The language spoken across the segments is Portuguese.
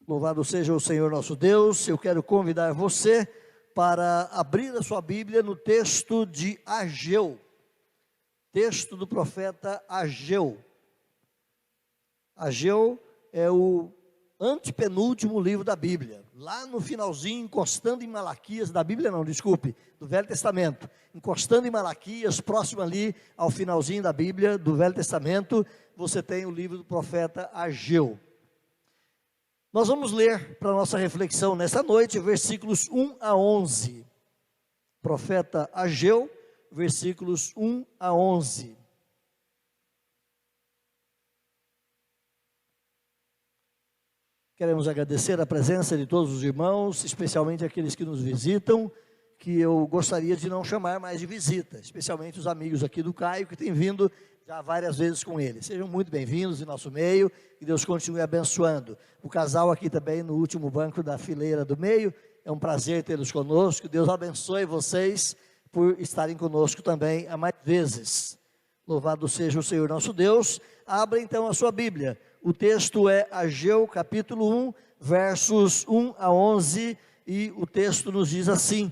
Louvado seja o Senhor nosso Deus. Eu quero convidar você para abrir a sua Bíblia no texto de Ageu, texto do profeta Ageu. Ageu é o antepenúltimo livro da Bíblia, lá no finalzinho, encostando em Malaquias, da Bíblia não, desculpe, do Velho Testamento, encostando em Malaquias, próximo ali ao finalzinho da Bíblia, do Velho Testamento, você tem o livro do profeta Ageu. Nós vamos ler para a nossa reflexão nessa noite, versículos 1 a 11, profeta Ageu, versículos 1 a 11. Queremos agradecer a presença de todos os irmãos, especialmente aqueles que nos visitam, que eu gostaria de não chamar mais de visita, especialmente os amigos aqui do Caio, que têm vindo já várias vezes com ele. Sejam muito bem-vindos em nosso meio, que Deus continue abençoando. O casal aqui também no último banco da fileira do meio, é um prazer tê-los conosco, Deus abençoe vocês por estarem conosco também há mais vezes. Louvado seja o Senhor nosso Deus. Abra então a sua Bíblia. O texto é Ageu capítulo 1, versos 1 a 11, e o texto nos diz assim: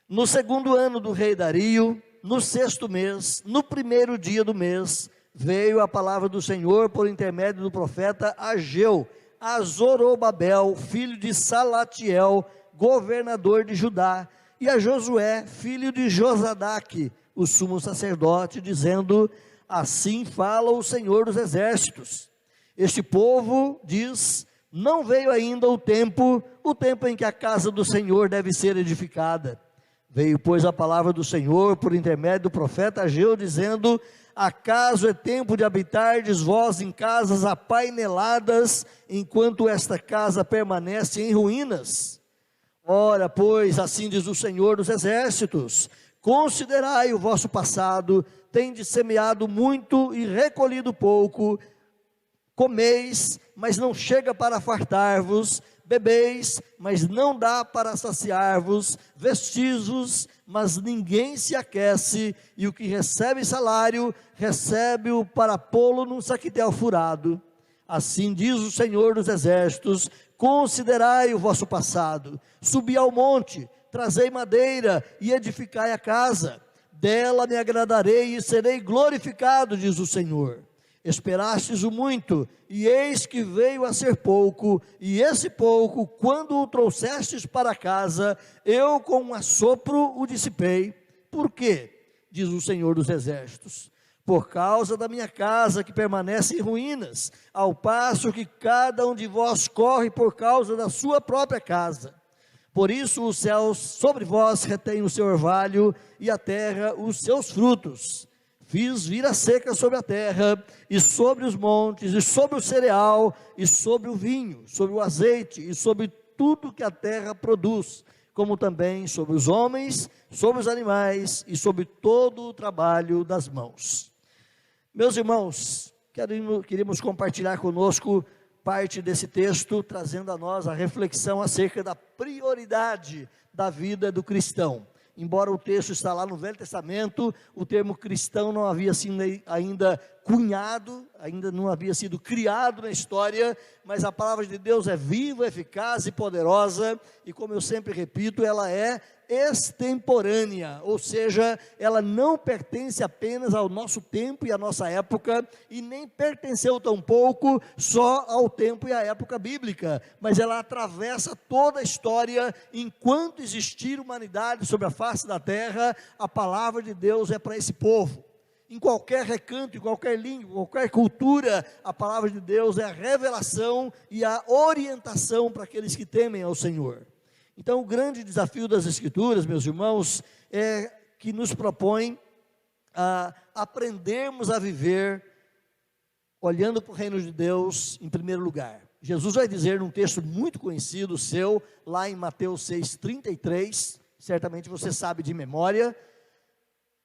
No segundo ano do rei Dario, no sexto mês, no primeiro dia do mês, veio a palavra do Senhor por intermédio do profeta Ageu, a Zorobabel, filho de Salatiel, governador de Judá, e a Josué, filho de Josadaque, o sumo sacerdote, dizendo: Assim fala o Senhor dos exércitos. Este povo diz: não veio ainda o tempo em que a casa do Senhor deve ser edificada. Veio, pois, a palavra do Senhor por intermédio do profeta Ageu, dizendo: acaso é tempo de habitardes vós em casas apaineladas, enquanto esta casa permanece em ruínas? Ora, pois, assim diz o Senhor dos exércitos: considerai o vosso passado, tendes semeado muito e recolhido pouco, comeis, mas não chega para fartar-vos, bebeis, mas não dá para saciar-vos, vestis-vos, mas ninguém se aquece, e o que recebe salário, recebe-o para pô-lo num saquitel furado. Assim diz o Senhor dos exércitos: considerai o vosso passado, subi ao monte, trazei madeira e edificai a casa, dela me agradarei e serei glorificado, diz o Senhor. Esperastes o muito, e eis que veio a ser pouco, e esse pouco, quando o trouxestes para casa, eu com um assopro o dissipei. Por quê? Diz o Senhor dos exércitos: por causa da minha casa que permanece em ruínas, ao passo que cada um de vós corre por causa da sua própria casa. Por isso os céus sobre vós retêm o seu orvalho, e a terra os seus frutos. Fiz vir a seca sobre a terra, e sobre os montes, e sobre o cereal, e sobre o vinho, sobre o azeite, e sobre tudo que a terra produz, como também sobre os homens, sobre os animais, e sobre todo o trabalho das mãos. Meus irmãos, queríamos compartilhar conosco parte desse texto, trazendo a nós a reflexão acerca da prioridade da vida do cristão. Embora o texto está lá no Velho Testamento, o termo cristão não havia sido ainda cunhado, ainda não havia sido criado na história, mas a palavra de Deus é viva, eficaz e poderosa, e como eu sempre repito, ela é extemporânea, ou seja, ela não pertence apenas ao nosso tempo e à nossa época, e nem pertenceu tampouco só ao tempo e à época bíblica, mas ela atravessa toda a história. Enquanto existir humanidade sobre a face da terra, a palavra de Deus é para esse povo. Em qualquer recanto, em qualquer língua, qualquer cultura, a palavra de Deus é a revelação e a orientação para aqueles que temem ao Senhor. Então, o grande desafio das Escrituras, meus irmãos, é que nos propõe a aprendermos a viver olhando para o reino de Deus em primeiro lugar. Jesus vai dizer num texto muito conhecido seu, lá em Mateus 6,33, certamente você sabe de memória: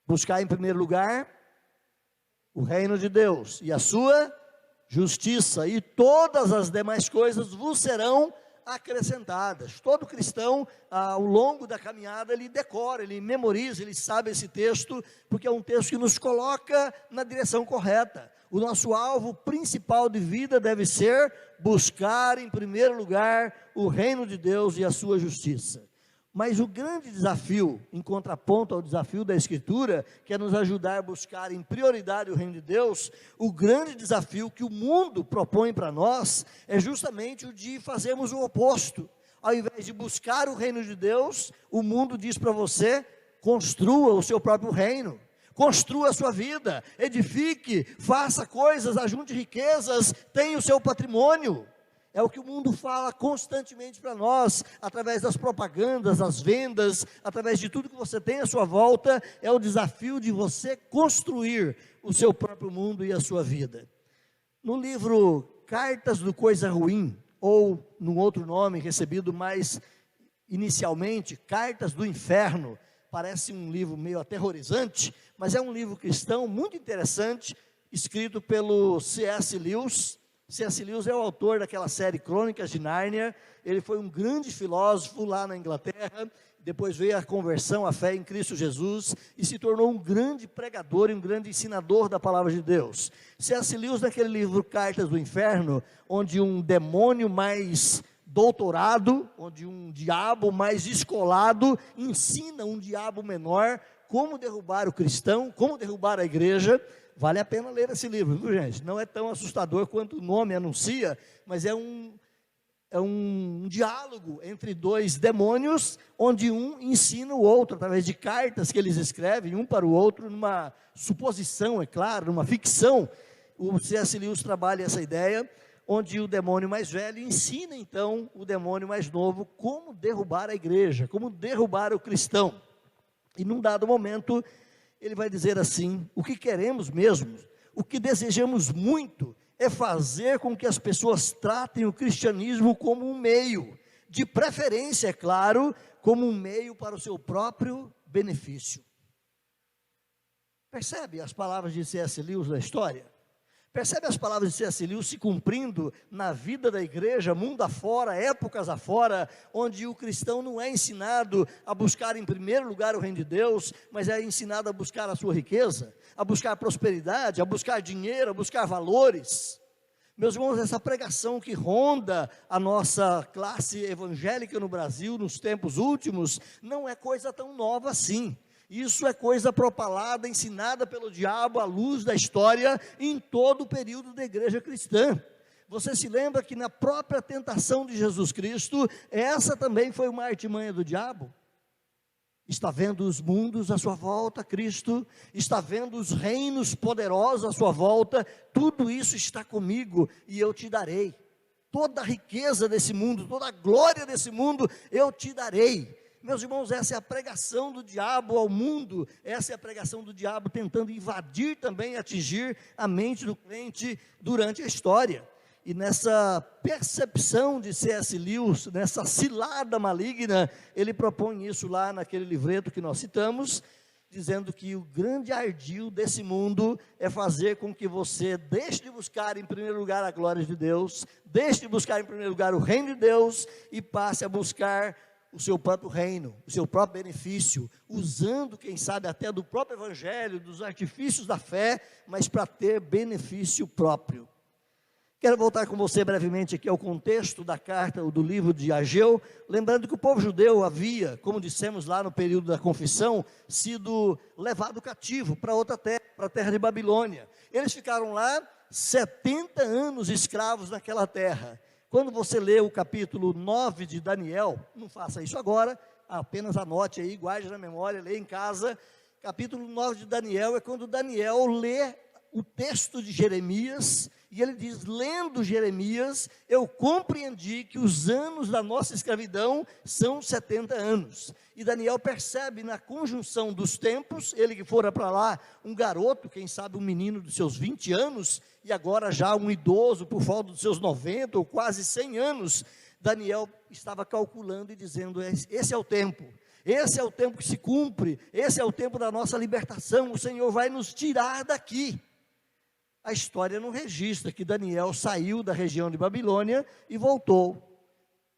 buscar em primeiro lugar o reino de Deus e a sua justiça, e todas as demais coisas vos serão acrescentadas. Todo cristão, ao longo da caminhada, ele decora, ele memoriza, ele sabe esse texto, porque é um texto que nos coloca na direção correta. O nosso alvo principal de vida deve ser buscar, em primeiro lugar, o reino de Deus e a sua justiça. Mas o grande desafio, em contraponto ao desafio da Escritura, que é nos ajudar a buscar em prioridade o reino de Deus, o grande desafio que o mundo propõe para nós, é justamente o de fazermos o oposto. Ao invés de buscar o reino de Deus, o mundo diz para você: construa o seu próprio reino, construa a sua vida, edifique, faça coisas, ajunte riquezas, tenha o seu patrimônio. É o que o mundo fala constantemente para nós, através das propagandas, das vendas, através de tudo que você tem à sua volta. É o desafio de você construir o seu próprio mundo e a sua vida. No livro Cartas do Coisa Ruim, ou num outro nome recebido mais inicialmente, Cartas do Inferno, parece um livro meio aterrorizante, mas é um livro cristão muito interessante, escrito pelo C.S. Lewis. C.S. Lewis é o autor daquela série Crônicas de Nárnia. Ele foi um grande filósofo lá na Inglaterra, depois veio a conversão, a fé em Cristo Jesus, e se tornou um grande pregador e um grande ensinador da palavra de Deus. C.S. Lewis, naquele livro Cartas do Inferno, onde um demônio mais doutorado, onde um diabo mais escolado ensina um diabo menor como derrubar o cristão, como derrubar a igreja. Vale a pena ler esse livro, viu, gente? Não é tão assustador quanto o nome anuncia, mas é um diálogo entre dois demônios, onde um ensina o outro, através de cartas que eles escrevem, um para o outro, numa suposição, é claro, numa ficção. O C.S. Lewis trabalha essa ideia, onde o demônio mais velho ensina, então, o demônio mais novo como derrubar a igreja, como derrubar o cristão. E num dado momento, ele vai dizer assim: o que queremos mesmo, o que desejamos muito, é fazer com que as pessoas tratem o cristianismo como um meio, de preferência, é claro, como um meio para o seu próprio benefício. Percebe as palavras de C.S. Lewis na história? Percebe as palavras de C.S. Lewis se cumprindo na vida da igreja, mundo afora, épocas afora, onde o cristão não é ensinado a buscar em primeiro lugar o reino de Deus, mas é ensinado a buscar a sua riqueza, a buscar prosperidade, a buscar dinheiro, a buscar valores. Meus irmãos, essa pregação que ronda a nossa classe evangélica no Brasil nos tempos últimos, não é coisa tão nova assim. Isso é coisa propalada, ensinada pelo diabo à luz da história em todo o período da igreja cristã. Você se lembra que na própria tentação de Jesus Cristo, essa também foi uma artimanha do diabo? Está vendo os mundos à sua volta, Cristo? Está vendo os reinos poderosos à sua volta? Tudo isso está comigo e eu te darei. Toda a riqueza desse mundo, toda a glória desse mundo, eu te darei. Meus irmãos, essa é a pregação do diabo ao mundo, essa é a pregação do diabo tentando invadir também, atingir a mente do crente durante a história. E nessa percepção de C.S. Lewis, nessa cilada maligna, ele propõe isso lá naquele livreto que nós citamos, dizendo que o grande ardil desse mundo é fazer com que você deixe de buscar em primeiro lugar a glória de Deus, deixe de buscar em primeiro lugar o reino de Deus e passe a buscar o seu próprio reino, o seu próprio benefício, usando, quem sabe, até do próprio evangelho, dos artifícios da fé, mas para ter benefício próprio. Quero voltar com você brevemente aqui ao contexto da carta, ou do livro de Ageu, lembrando que o povo judeu havia, como dissemos lá no período da confissão, sido levado cativo para outra terra, para a terra de Babilônia. Eles ficaram lá 70 anos escravos naquela terra. Quando você lê o capítulo 9 de Daniel, não faça isso agora, apenas anote aí, guarde na memória, lê em casa. Capítulo 9 de Daniel é quando Daniel lê o texto de Jeremias, e ele diz: lendo Jeremias, eu compreendi que os anos da nossa escravidão são 70 anos. E Daniel percebe na conjunção dos tempos, ele que fora para lá um garoto, quem sabe um menino dos seus 20 anos, e agora já um idoso por volta dos seus 90 ou quase 100 anos, Daniel estava calculando e dizendo: esse é o tempo. Esse é o tempo que se cumpre, esse é o tempo da nossa libertação, o Senhor vai nos tirar daqui. A história não registra que Daniel saiu da região de Babilônia e voltou.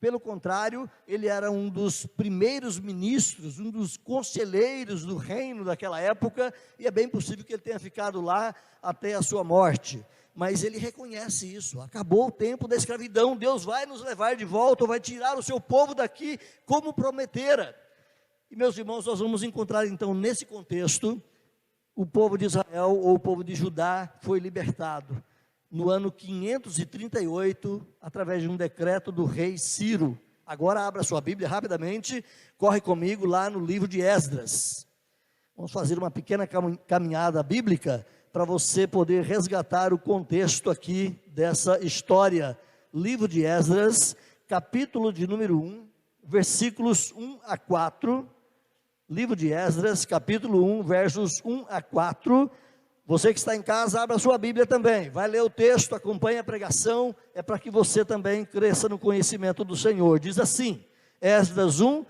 Pelo contrário, ele era um dos primeiros ministros, um dos conselheiros do reino daquela época, e é bem possível que ele tenha ficado lá até a sua morte. Mas ele reconhece isso, acabou o tempo da escravidão, Deus vai nos levar de volta, vai tirar o seu povo daqui, como prometera. E meus irmãos, nós vamos encontrar então nesse contexto, o povo de Israel, ou o povo de Judá, foi libertado no ano 538, através de um decreto do rei Ciro. Agora abra sua Bíblia rapidamente, corre comigo lá no livro de Esdras. Vamos fazer uma pequena caminhada bíblica, para você poder resgatar o contexto aqui dessa história. Livro de Esdras, capítulo de número 1, versículos 1 a 4. Livro de Esdras, capítulo 1, versos 1 a 4. Você que está em casa, abra sua Bíblia também, vai ler o texto, acompanhe a pregação, é para que você também cresça no conhecimento do Senhor. Diz assim, Esdras 1,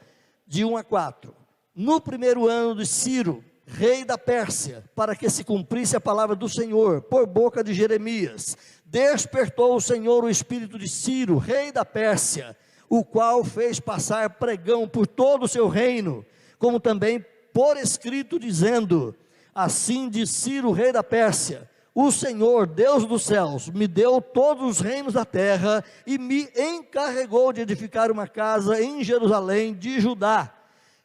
de 1 a 4. No primeiro ano de Ciro, rei da Pérsia, para que se cumprisse a palavra do Senhor, por boca de Jeremias, despertou o Senhor o espírito de Ciro, rei da Pérsia, o qual fez passar pregão por todo o seu reino, como também por escrito, dizendo: assim diz Ciro, rei da Pérsia: o Senhor, Deus dos céus, me deu todos os reinos da terra, e me encarregou de edificar uma casa em Jerusalém de Judá.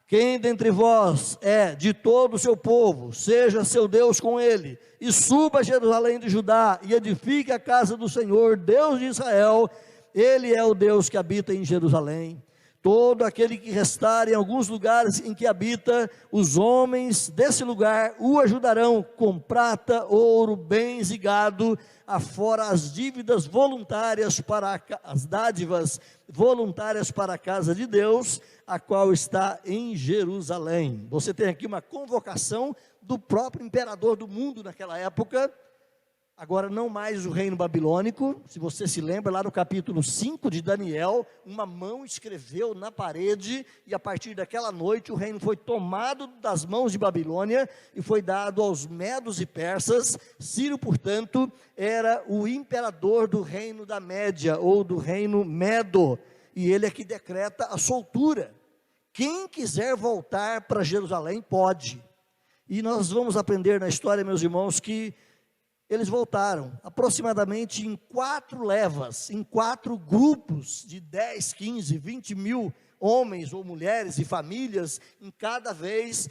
Quem dentre vós é de todo o seu povo, seja seu Deus com ele, e suba a Jerusalém de Judá, e edifique a casa do Senhor, Deus de Israel. Ele é o Deus que habita em Jerusalém. Todo aquele que restar em alguns lugares em que habita, os homens desse lugar o ajudarão com prata, ouro, bens e gado, afora as dívidas voluntárias para as dádivas voluntárias para a casa de Deus, a qual está em Jerusalém. Você tem aqui uma convocação do próprio imperador do mundo naquela época. Agora não mais o reino babilônico. Se você se lembra, lá no capítulo 5 de Daniel, uma mão escreveu na parede, e a partir daquela noite o reino foi tomado das mãos de Babilônia, e foi dado aos medos e persas. Ciro, portanto, era o imperador do reino da Média, ou do reino Medo, e ele é que decreta a soltura. Quem quiser voltar para Jerusalém, pode. E nós vamos aprender na história, meus irmãos, que eles voltaram, aproximadamente em 4 levas, em 4 grupos de 10, 15, 20 mil homens ou mulheres e famílias, em cada vez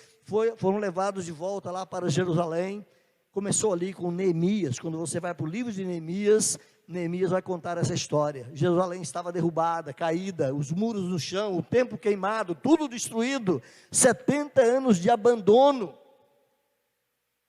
foram levados de volta lá para Jerusalém. Começou ali com Neemias. Quando você vai para o livro de Neemias, Neemias vai contar essa história. Jerusalém estava derrubada, caída, os muros no chão, o templo queimado, tudo destruído, 70 anos de abandono.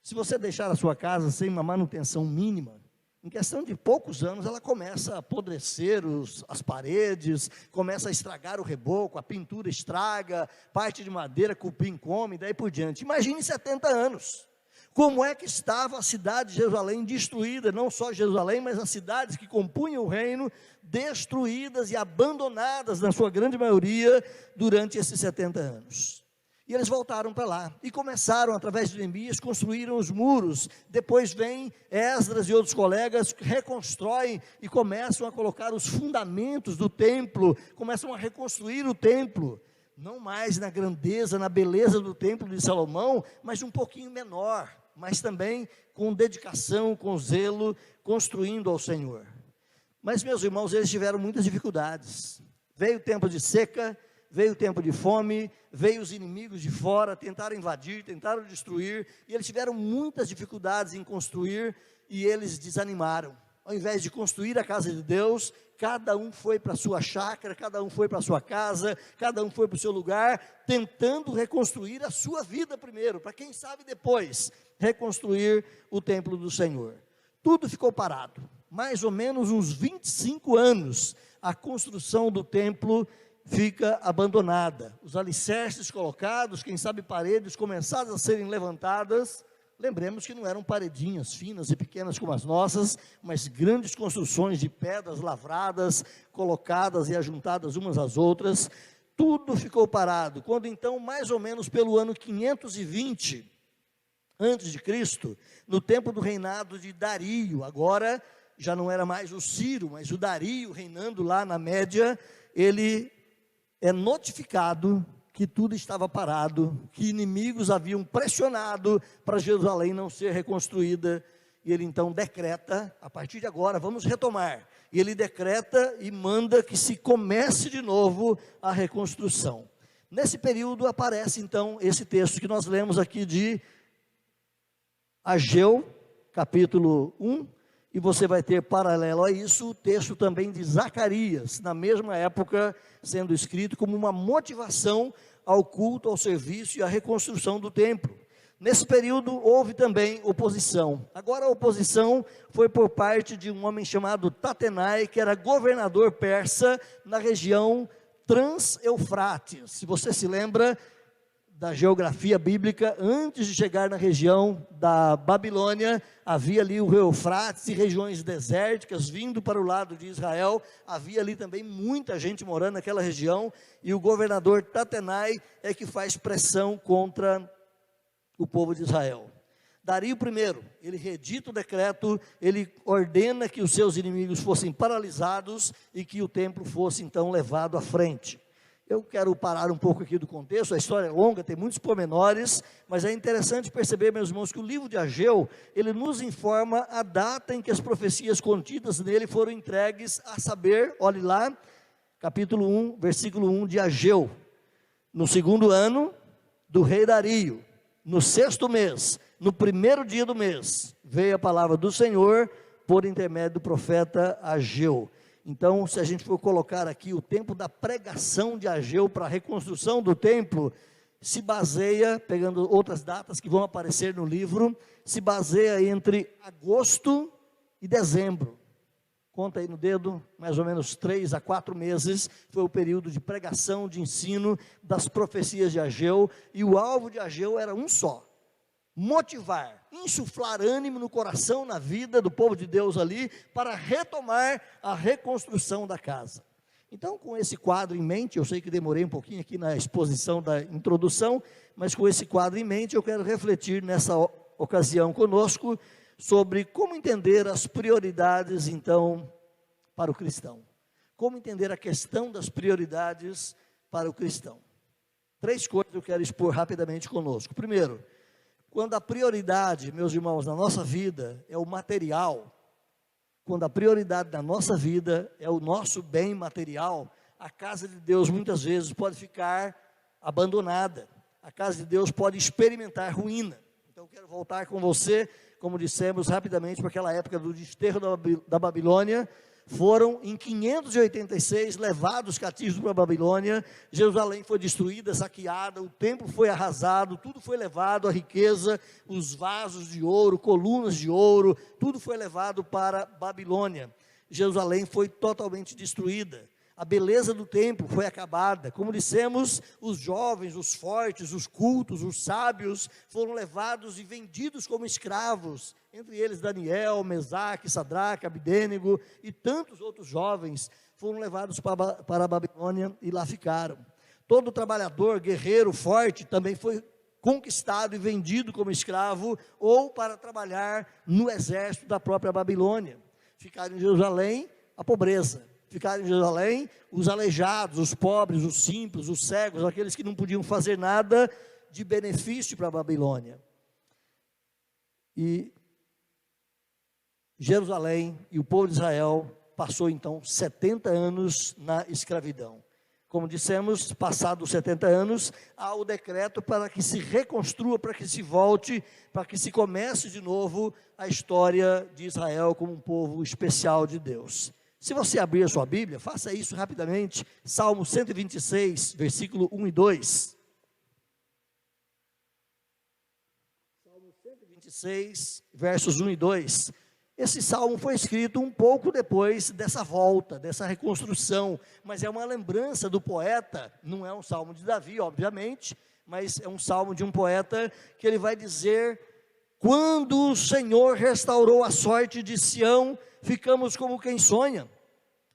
Se você deixar a sua casa sem uma manutenção mínima, em questão de poucos anos, ela começa a apodrecer as paredes, começa a estragar o reboco, a pintura estraga, parte de madeira, cupim come, daí por diante. Imagine 70 anos. Como é que estava a cidade de Jerusalém destruída, não só Jerusalém, mas as cidades que compunham o reino, destruídas e abandonadas, na sua grande maioria, durante esses 70 anos. E eles voltaram para lá, e começaram, através de Neemias, construíram os muros. Depois vem Esdras e outros colegas, reconstroem e começam a colocar os fundamentos do templo, começam a reconstruir o templo, não mais na grandeza, na beleza do templo de Salomão, mas um pouquinho menor, mas também com dedicação, com zelo, construindo ao Senhor. Mas, meus irmãos, eles tiveram muitas dificuldades. Veio o tempo de seca, veio o tempo de fome, veio os inimigos de fora, tentaram invadir, tentaram destruir, e eles tiveram muitas dificuldades em construir, e eles desanimaram. Ao invés de construir a casa de Deus, cada um foi para a sua chácara, cada um foi para a sua casa, cada um foi para o seu lugar, tentando reconstruir a sua vida primeiro, para quem sabe depois, reconstruir o templo do Senhor. Tudo ficou parado, mais ou menos uns 25 anos, a construção do templo fica abandonada, os alicerces colocados, quem sabe paredes começadas a serem levantadas. Lembremos que não eram paredinhas finas e pequenas como as nossas, mas grandes construções de pedras lavradas, colocadas e ajuntadas umas às outras. Tudo ficou parado, quando então, mais ou menos pelo ano 520 antes de Cristo, no tempo do reinado de Dario, agora já não era mais o Ciro, mas o Dario reinando lá na Média. ele é notificado que tudo estava parado, que inimigos haviam pressionado para Jerusalém não ser reconstruída, e ele então decreta, a partir de agora vamos retomar, e ele decreta e manda que se comece de novo a reconstrução. Nesse período aparece então esse texto que nós lemos aqui de Ageu, capítulo 1, e você vai ter paralelo a isso o texto também de Zacarias, na mesma época, sendo escrito como uma motivação ao culto, ao serviço e à reconstrução do templo. Nesse período houve também oposição. Agora a oposição foi por parte de um homem chamado Tatenai, que era governador persa na região Trans-Eufrates. Se você se lembra da geografia bíblica, antes de chegar na região da Babilônia, havia ali o rio Eufrates e regiões desérticas, vindo para o lado de Israel, havia ali também muita gente morando naquela região, e o governador Tatenai é que faz pressão contra o povo de Israel. Dario I, ele redita o decreto, ele ordena que os seus inimigos fossem paralisados, e que o templo fosse então levado à frente. Eu quero parar um pouco aqui do contexto, a história é longa, tem muitos pormenores, mas é interessante perceber, meus irmãos, que o livro de Ageu, ele nos informa a data em que as profecias contidas nele foram entregues, a saber, olhe lá, capítulo 1, versículo 1 de Ageu. No 2º ano do rei Dario, no 6º mês, no 1º dia do mês, veio a palavra do Senhor por intermédio do profeta Ageu. Então, se a gente for colocar aqui o tempo da pregação de Ageu para a reconstrução do templo, se baseia, pegando outras datas que vão aparecer no livro, se baseia entre agosto e dezembro. Conta aí no dedo, mais ou menos 3 a 4 meses, foi o período de pregação, de ensino das profecias de Ageu, e o alvo de Ageu era um só: motivar, insuflar ânimo no coração, na vida do povo de Deus ali, para retomar a reconstrução da casa. Então, com esse quadro em mente, eu sei que demorei um pouquinho aqui na exposição da introdução, mas com esse quadro em mente, eu quero refletir nessa ocasião conosco, sobre como entender as prioridades, então, para o cristão. Como entender a questão das prioridades para o cristão. 3 coisas eu quero expor rapidamente conosco. Primeiro, quando a prioridade, meus irmãos, na nossa vida é o material, quando a prioridade da nossa vida é o nosso bem material, a casa de Deus muitas vezes pode ficar abandonada, a casa de Deus pode experimentar ruína. Então eu quero voltar com você, como dissemos rapidamente, para aquela época do desterro da Babilônia. Foram em 586 levados cativos para a Babilônia, Jerusalém foi destruída, saqueada, o templo foi arrasado, tudo foi levado, a riqueza, os vasos de ouro, colunas de ouro, tudo foi levado para a Babilônia. Jerusalém foi totalmente destruída, a beleza do templo foi acabada. Como dissemos, os jovens, os fortes, os cultos, os sábios foram levados e vendidos como escravos, entre eles Daniel, Mesaque, Sadraque, Abdênego e tantos outros jovens foram levados para a Babilônia e lá ficaram. Todo trabalhador, guerreiro, forte também foi conquistado e vendido como escravo ou para trabalhar no exército da própria Babilônia. Ficaram em Jerusalém a pobreza. Ficaram em Jerusalém os aleijados, os pobres, os simples, os cegos, aqueles que não podiam fazer nada de benefício para a Babilônia. E Jerusalém e o povo de Israel passou então 70 anos na escravidão. Como dissemos, passados 70 anos, há o decreto para que se reconstrua, para que se volte, para que se comece de novo a história de Israel como um povo especial de Deus. Se você abrir a sua Bíblia, faça isso rapidamente, Salmo 126, versículo 1 e 2. Salmo 126, versos 1 e 2. Esse salmo foi escrito um pouco depois dessa volta, dessa reconstrução, mas é uma lembrança do poeta, não é um salmo de Davi, obviamente, mas é um salmo de um poeta que ele vai dizer: quando o Senhor restaurou a sorte de Sião, ficamos como quem sonha.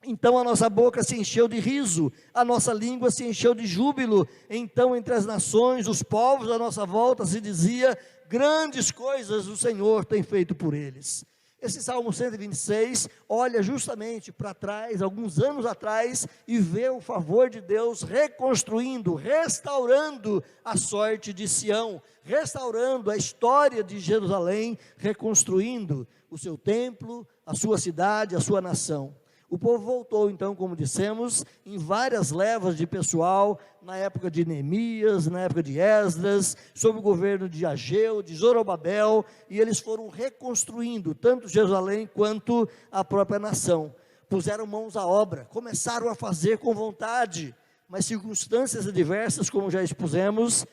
Então a nossa boca se encheu de riso, a nossa língua se encheu de júbilo. Então entre as nações, os povos à nossa volta se dizia: grandes coisas o Senhor tem feito por eles. Esse Salmo 126 olha justamente para trás, alguns anos atrás, e vê o favor de Deus reconstruindo, restaurando a sorte de Sião, restaurando a história de Jerusalém, reconstruindo o seu templo, a sua cidade, a sua nação. O povo voltou então, como dissemos, em várias levas de pessoal, na época de Neemias, na época de Esdras, sob o governo de Ageu, de Zorobabel, e eles foram reconstruindo tanto Jerusalém quanto a própria nação. Puseram mãos à obra, começaram a fazer com vontade, mas circunstâncias adversas, como já expusemos,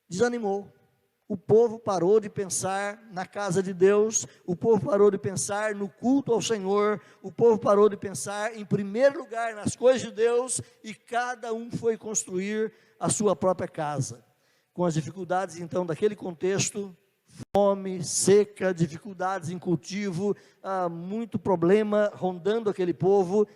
desanimou. O povo parou de pensar na casa de Deus, o povo parou de pensar no culto ao Senhor, o povo parou de pensar em primeiro lugar nas coisas de Deus, e cada um foi construir a sua própria casa. Com as dificuldades então daquele contexto, fome, seca, dificuldades em cultivo, muito problema rondando aquele povo,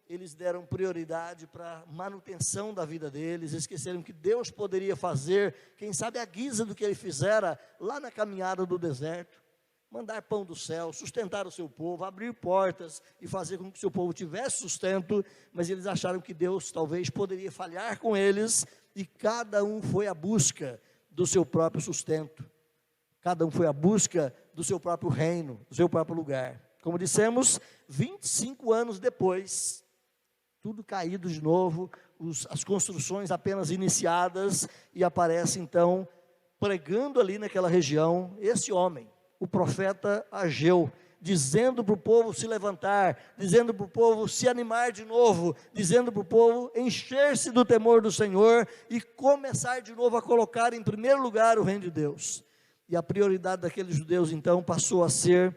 eles deram prioridade para a manutenção da vida deles, esqueceram que Deus poderia fazer, quem sabe a guisa do que ele fizera lá na caminhada do deserto, mandar pão do céu, sustentar o seu povo, abrir portas e fazer com que o seu povo tivesse sustento, mas eles acharam que Deus talvez poderia falhar com eles, e cada um foi à busca do seu próprio sustento, cada um foi à busca do seu próprio reino, do seu próprio lugar. Como dissemos, 25 anos depois, tudo caído de novo, as construções apenas iniciadas, e aparece então, pregando ali naquela região, esse homem, o profeta Ageu, dizendo para o povo se levantar, dizendo para o povo se animar de novo, dizendo para o povo encher-se do temor do Senhor, e começar de novo a colocar em primeiro lugar o reino de Deus. E a prioridade daqueles judeus então passou a ser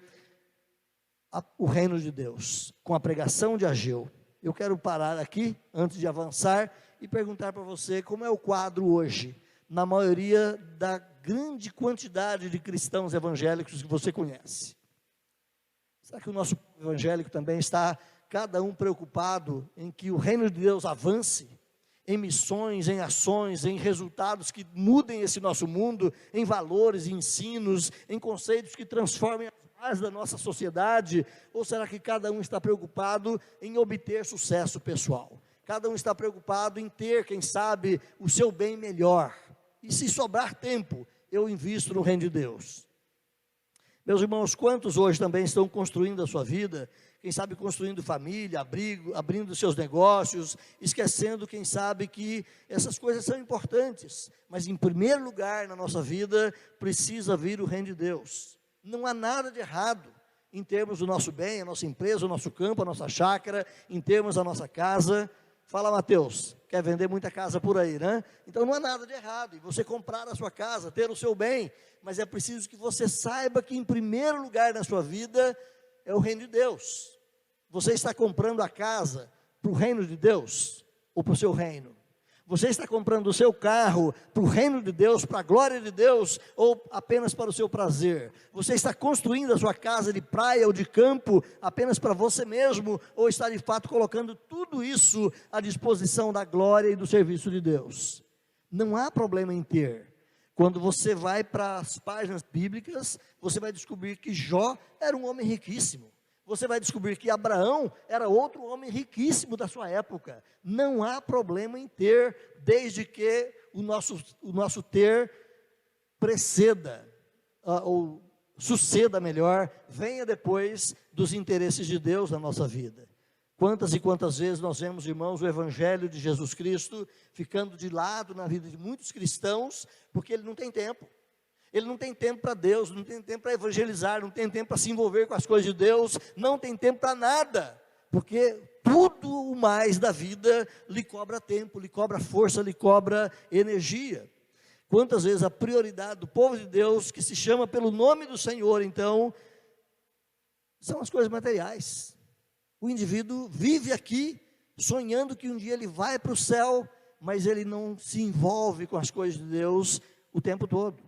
o reino de Deus, com a pregação de Ageu. Eu quero parar aqui, antes de avançar, e perguntar para você como é o quadro hoje, na maioria da grande quantidade de cristãos evangélicos que você conhece. Será que o nosso evangélico também está, cada um preocupado em que o reino de Deus avance, em missões, em ações, em resultados que mudem esse nosso mundo, em valores, em ensinos, em conceitos que transformem as da nossa sociedade? Ou será que cada um está preocupado em obter sucesso pessoal? Cada um está preocupado em ter, quem sabe, o seu bem melhor, e se sobrar tempo, eu invisto no reino de Deus. Meus irmãos, quantos hoje também estão construindo a sua vida, quem sabe construindo família, abrigo, abrindo seus negócios, esquecendo, quem sabe, que essas coisas são importantes, mas em primeiro lugar na nossa vida, precisa vir o reino de Deus. Não há nada de errado em termos do nosso bem, a nossa empresa, o nosso campo, a nossa chácara, em termos da nossa casa. Fala, Mateus, quer vender muita casa por aí, né? Então não há nada de errado em você comprar a sua casa, ter o seu bem, mas é preciso que você saiba que em primeiro lugar na sua vida é o reino de Deus. Você está comprando a casa para o reino de Deus ou para o seu reino? Você está comprando o seu carro para o reino de Deus, para a glória de Deus, ou apenas para o seu prazer? Você está construindo a sua casa de praia ou de campo apenas para você mesmo, ou está de fato colocando tudo isso à disposição da glória e do serviço de Deus? Não há problema em ter. Quando você vai para as páginas bíblicas, você vai descobrir que Jó era um homem riquíssimo. Você vai descobrir que Abraão era outro homem riquíssimo da sua época. Não há problema em ter, desde que o nosso ter preceda, ou suceda melhor, venha depois dos interesses de Deus na nossa vida. Quantas e quantas vezes nós vemos, irmãos, o Evangelho de Jesus Cristo ficando de lado na vida de muitos cristãos, porque ele não tem tempo. Ele não tem tempo para Deus, não tem tempo para evangelizar, não tem tempo para se envolver com as coisas de Deus, não tem tempo para nada, porque tudo o mais da vida lhe cobra tempo, lhe cobra força, lhe cobra energia. Quantas vezes a prioridade do povo de Deus, que se chama pelo nome do Senhor, então, são as coisas materiais. O indivíduo vive aqui, sonhando que um dia ele vai para o céu, mas ele não se envolve com as coisas de Deus o tempo todo.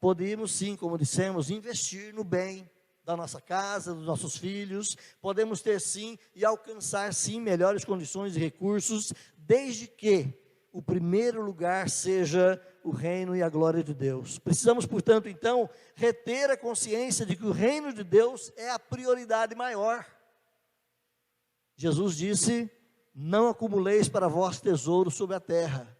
Podemos sim, como dissemos, investir no bem da nossa casa, dos nossos filhos, podemos ter sim e alcançar sim melhores condições e recursos, desde que o primeiro lugar seja o reino e a glória de Deus. Precisamos, portanto, então, reter a consciência de que o reino de Deus é a prioridade maior. Jesus disse: não acumuleis para vós tesouros sobre a terra.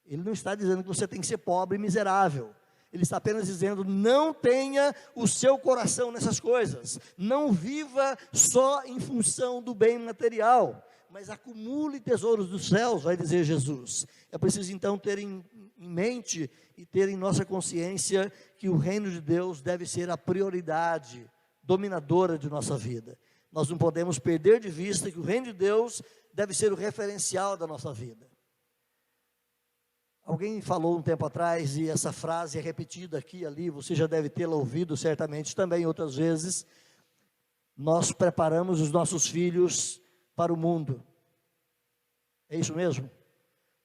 Ele não está dizendo que você tem que ser pobre e miserável. Ele está apenas dizendo: não tenha o seu coração nessas coisas. Não viva só em função do bem material, mas acumule tesouros dos céus, vai dizer Jesus. É preciso então ter em mente e ter em nossa consciência que o reino de Deus deve ser a prioridade dominadora de nossa vida. Nós não podemos perder de vista que o reino de Deus deve ser o referencial da nossa vida. Alguém falou um tempo atrás, e essa frase é repetida aqui e ali, você já deve tê-la ouvido certamente também outras vezes: nós preparamos os nossos filhos para o mundo. É isso mesmo?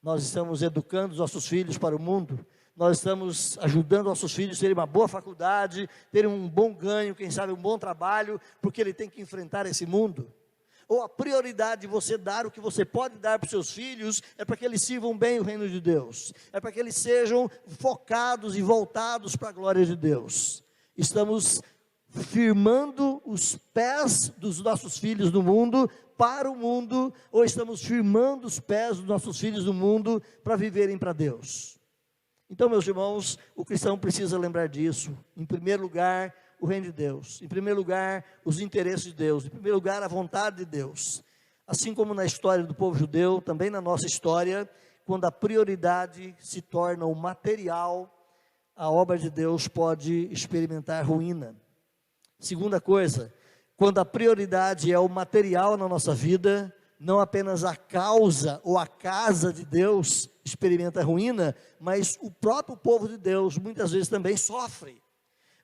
Nós estamos educando os nossos filhos para o mundo, nós estamos ajudando nossos filhos a terem uma boa faculdade, terem um bom ganho, quem sabe um bom trabalho, porque ele tem que enfrentar esse mundo. Ou a prioridade de você dar o que você pode dar para os seus filhos é para que eles sirvam bem o reino de Deus, é para que eles sejam focados e voltados para a glória de Deus. Estamos firmando os pés dos nossos filhos no mundo para o mundo, ou estamos firmando os pés dos nossos filhos no mundo para viverem para Deus? Então, meus irmãos, o cristão precisa lembrar disso. Em primeiro lugar, o reino de Deus. Em primeiro lugar, os interesses de Deus. Em primeiro lugar, a vontade de Deus. Assim como na história do povo judeu, também na nossa história, quando a prioridade se torna o material, a obra de Deus pode experimentar ruína. Segunda coisa, quando a prioridade é o material na nossa vida, não apenas a causa ou a casa de Deus experimenta ruína, mas o próprio povo de Deus muitas vezes também sofre.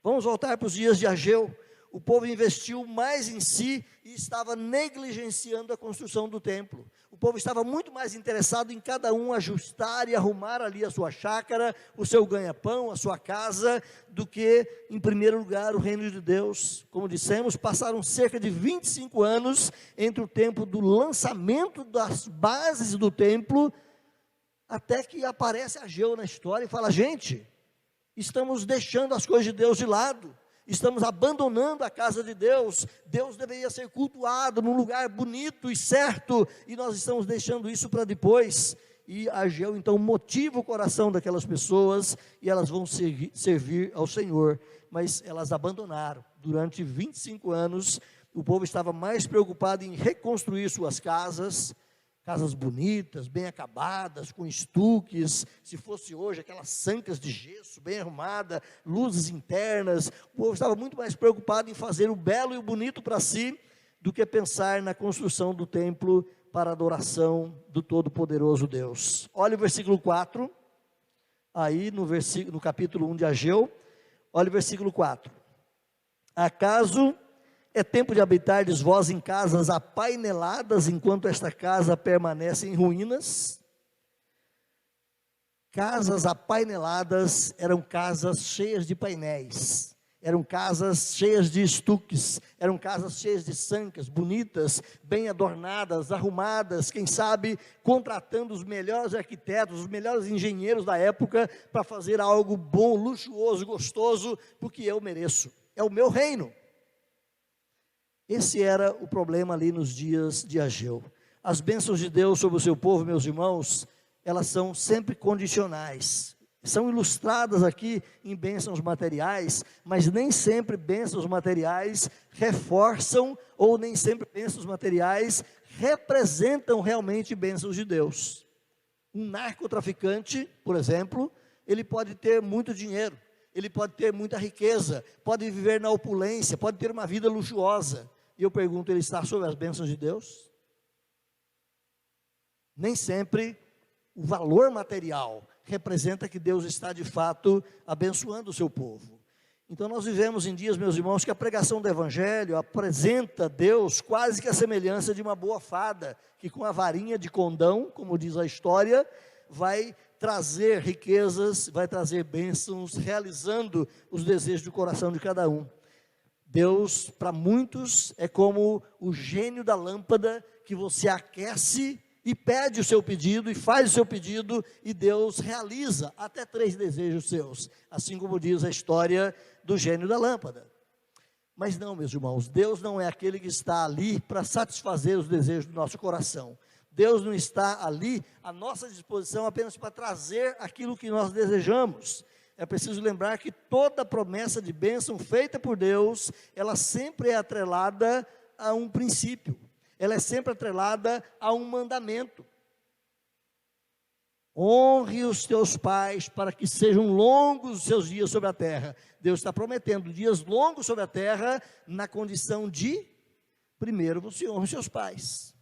Vamos voltar para os dias de Ageu. O povo investiu mais em si e estava negligenciando a construção do templo. O povo estava muito mais interessado em cada um ajustar e arrumar ali a sua chácara, o seu ganha-pão, a sua casa, do que, em primeiro lugar, o reino de Deus. Como dissemos, passaram cerca de 25 anos entre o tempo do lançamento das bases do templo, até que aparece Ageu na história e fala: gente, estamos deixando as coisas de Deus de lado, estamos abandonando a casa de Deus. Deus deveria ser cultuado num lugar bonito e certo, e nós estamos deixando isso para depois. E Ageu então motiva o coração daquelas pessoas, e elas vão servir ao Senhor, mas elas abandonaram. Durante 25 anos, o povo estava mais preocupado em reconstruir suas casas bonitas, bem acabadas, com estuques, se fosse hoje, aquelas sancas de gesso bem arrumada, luzes internas. O povo estava muito mais preocupado em fazer o belo e o bonito para si, do que pensar na construção do templo para a adoração do Todo-Poderoso Deus. Olha o versículo 4, aí no capítulo 1 de Ageu, olha o versículo 4. Acaso é tempo de habitardes vós em casas apaineladas, enquanto esta casa permanece em ruínas? Casas apaineladas eram casas cheias de painéis, eram casas cheias de estuques, eram casas cheias de sancas, bonitas, bem adornadas, arrumadas, quem sabe contratando os melhores arquitetos, os melhores engenheiros da época, para fazer algo bom, luxuoso, gostoso, porque eu mereço, é o meu reino. Esse era o problema ali nos dias de Ageu. As bênçãos de Deus sobre o seu povo, meus irmãos, elas são sempre condicionais. São ilustradas aqui em bênçãos materiais, mas nem sempre bênçãos materiais reforçam, ou nem sempre bênçãos materiais representam realmente bênçãos de Deus. Um narcotraficante, por exemplo, ele pode ter muito dinheiro, ele pode ter muita riqueza, pode viver na opulência, pode ter uma vida luxuosa. E eu pergunto, ele está sob as bênçãos de Deus? Nem sempre o valor material representa que Deus está de fato abençoando o seu povo. Então nós vivemos em dias, meus irmãos, que a pregação do Evangelho apresenta Deus quase que a semelhança de uma boa fada, que com a varinha de condão, como diz a história, vai trazer riquezas, vai trazer bênçãos, realizando os desejos do coração de cada um. Deus, para muitos, é como o gênio da lâmpada que você aquece e pede o seu pedido, e faz o seu pedido, e Deus realiza até 3 desejos seus, assim como diz a história do gênio da lâmpada. Mas não, meus irmãos, Deus não é aquele que está ali para satisfazer os desejos do nosso coração. Deus não está ali à nossa disposição apenas para trazer aquilo que nós desejamos. É preciso lembrar que toda promessa de bênção feita por Deus, ela sempre é atrelada a um princípio. Ela é sempre atrelada a um mandamento. Honre os teus pais para que sejam longos os seus dias sobre a terra. Deus está prometendo dias longos sobre a terra, na condição de, primeiro, você honra os seus pais.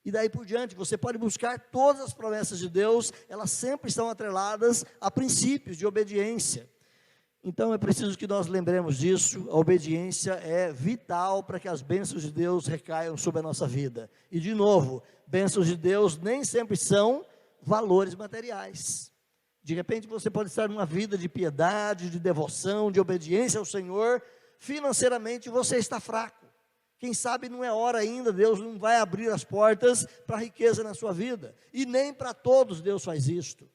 E daí por diante, você pode buscar todas as promessas de Deus, elas sempre estão atreladas a princípios de obediência. Então é preciso que nós lembremos disso. A obediência é vital para que as bênçãos de Deus recaiam sobre a nossa vida. E de novo, bênçãos de Deus nem sempre são valores materiais. De repente você pode estar numa vida de piedade, de devoção, de obediência ao Senhor. Financeiramente você está fraco. Quem sabe não é hora ainda, Deus não vai abrir as portas para a riqueza na sua vida. E nem para todos Deus faz isto.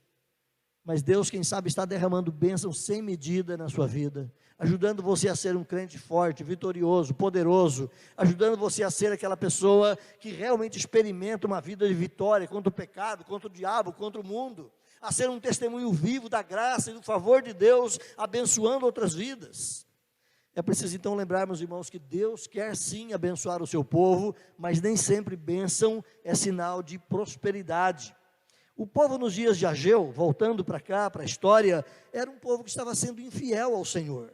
Mas Deus, quem sabe, está derramando bênçãos sem medida na sua vida, ajudando você a ser um crente forte, vitorioso, poderoso, ajudando você a ser aquela pessoa que realmente experimenta uma vida de vitória contra o pecado, contra o diabo, contra o mundo, a ser um testemunho vivo da graça e do favor de Deus, abençoando outras vidas. É preciso então lembrar, meus irmãos, que Deus quer sim abençoar o seu povo, mas nem sempre bênção é sinal de prosperidade. O povo nos dias de Ageu, voltando para cá, para a história, era um povo que estava sendo infiel ao Senhor.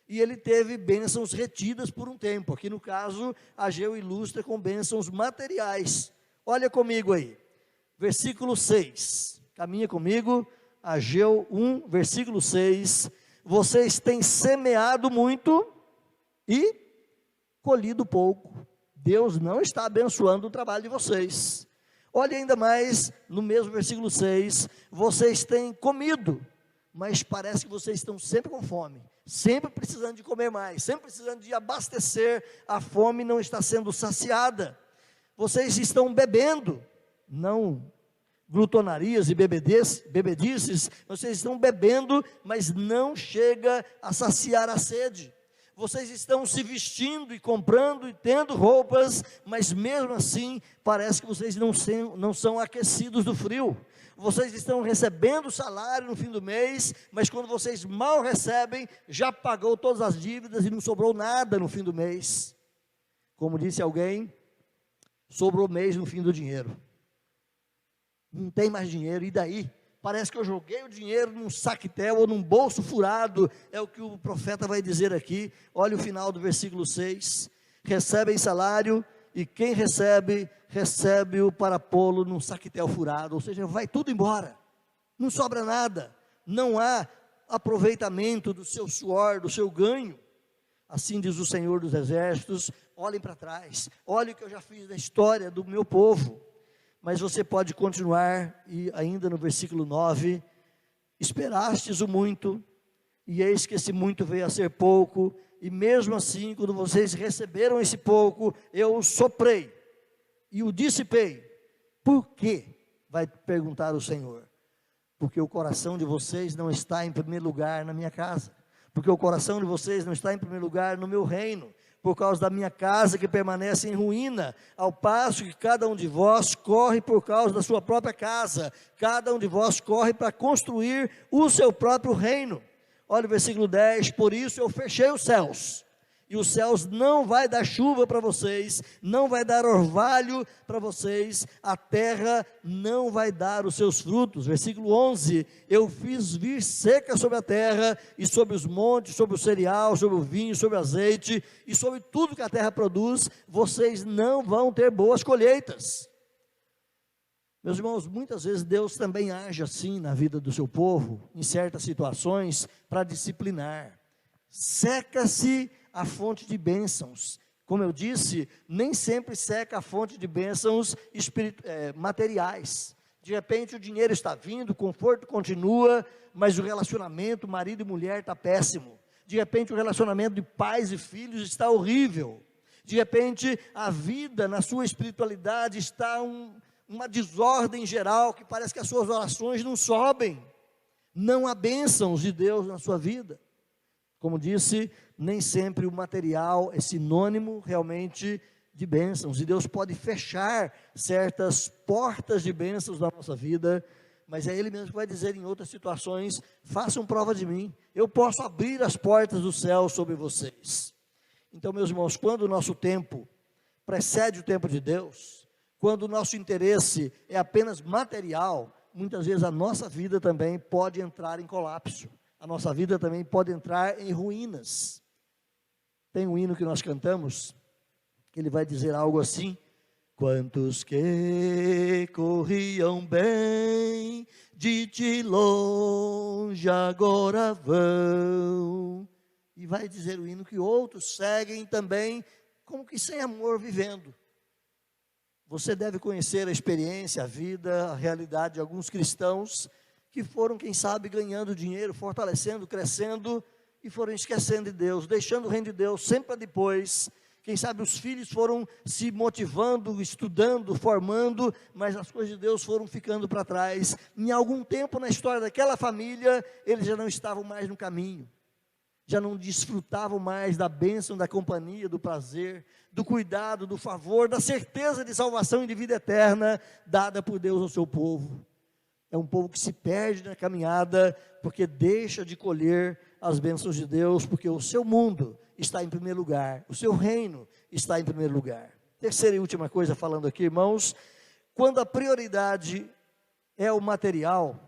E ele teve bênçãos retidas por um tempo. Aqui no caso, Ageu ilustra com bênçãos materiais. Olha comigo aí, versículo 6. Caminha comigo, Ageu 1, versículo 6. Vocês têm semeado muito e colhido pouco. Deus não está abençoando o trabalho de vocês. Olhe ainda mais no mesmo versículo 6, vocês têm comido, mas parece que vocês estão sempre com fome, sempre precisando de comer mais, sempre precisando de abastecer, a fome não está sendo saciada. Vocês estão bebendo, não glutonarias e bebedices, vocês estão bebendo, mas não chega a saciar a sede. Vocês estão se vestindo e comprando e tendo roupas, mas mesmo assim, parece que vocês não são aquecidos do frio. Vocês estão recebendo salário no fim do mês, mas quando vocês mal recebem, já pagou todas as dívidas e não sobrou nada no fim do mês. Como disse alguém, sobrou mês no fim do dinheiro. Não tem mais dinheiro, e daí? Parece que eu joguei o dinheiro num saquetel ou num bolso furado, é o que o profeta vai dizer aqui. Olha o final do versículo 6, recebem salário, e quem recebe, recebe-o para pô-lo num saquetel furado, ou seja, vai tudo embora, não sobra nada, não há aproveitamento do seu suor, do seu ganho. Assim diz o Senhor dos Exércitos, olhem para trás, olhem o que eu já fiz na história do meu povo. Mas você pode continuar, e ainda no versículo 9, esperastes o muito, e eis que esse muito veio a ser pouco, e mesmo assim, quando vocês receberam esse pouco, eu o soprei, e o dissipei. Por quê? Vai perguntar o Senhor. Porque o coração de vocês não está em primeiro lugar na minha casa, porque o coração de vocês não está em primeiro lugar no meu reino, por causa da minha casa que permanece em ruína, ao passo que cada um de vós corre por causa da sua própria casa, cada um de vós corre para construir o seu próprio reino. Olha o versículo 10, por isso eu fechei os céus, e os céus não vai dar chuva para vocês, não vai dar orvalho para vocês, a terra não vai dar os seus frutos. Versículo 11, eu fiz vir seca sobre a terra, e sobre os montes, sobre o cereal, sobre o vinho, sobre o azeite, e sobre tudo que a terra produz, vocês não vão ter boas colheitas. Meus irmãos, muitas vezes Deus também age assim na vida do seu povo, em certas situações, para disciplinar. Seca-se a fonte de bênçãos. Como eu disse, nem sempre seca a fonte de bênçãos materiais. De repente o dinheiro está vindo, o conforto continua, mas o relacionamento marido e mulher está péssimo. De repente o relacionamento de pais e filhos está horrível. De repente a vida na sua espiritualidade está uma desordem geral, que parece que as suas orações não sobem, não há bênçãos de Deus na sua vida. Como disse, nem sempre o material é sinônimo realmente de bênçãos, e Deus pode fechar certas portas de bênçãos na nossa vida, mas é Ele mesmo que vai dizer em outras situações: façam prova de mim, eu posso abrir as portas do céu sobre vocês. Então, meus irmãos, quando o nosso tempo precede o tempo de Deus, quando o nosso interesse é apenas material, muitas vezes a nossa vida também pode entrar em colapso, a nossa vida também pode entrar em ruínas. Tem um hino que nós cantamos, que ele vai dizer algo assim: quantos que corriam bem, de longe agora vão. E vai dizer o hino que outros seguem também, como que sem amor vivendo. Você deve conhecer a experiência, a vida, a realidade de alguns cristãos que foram, quem sabe, ganhando dinheiro, fortalecendo, crescendo, e foram esquecendo de Deus, deixando o reino de Deus sempre para depois. Quem sabe os filhos foram se motivando, estudando, formando, mas as coisas de Deus foram ficando para trás. Em algum tempo na história daquela família, eles já não estavam mais no caminho, já não desfrutavam mais da bênção, da companhia, do prazer, do cuidado, do favor, da certeza de salvação e de vida eterna, dada por Deus ao seu povo. É um povo que se perde na caminhada, porque deixa de colher as bênçãos de Deus, porque o seu mundo está em primeiro lugar, o seu reino está em primeiro lugar. Terceira e última coisa falando aqui, irmãos: quando a prioridade é o material,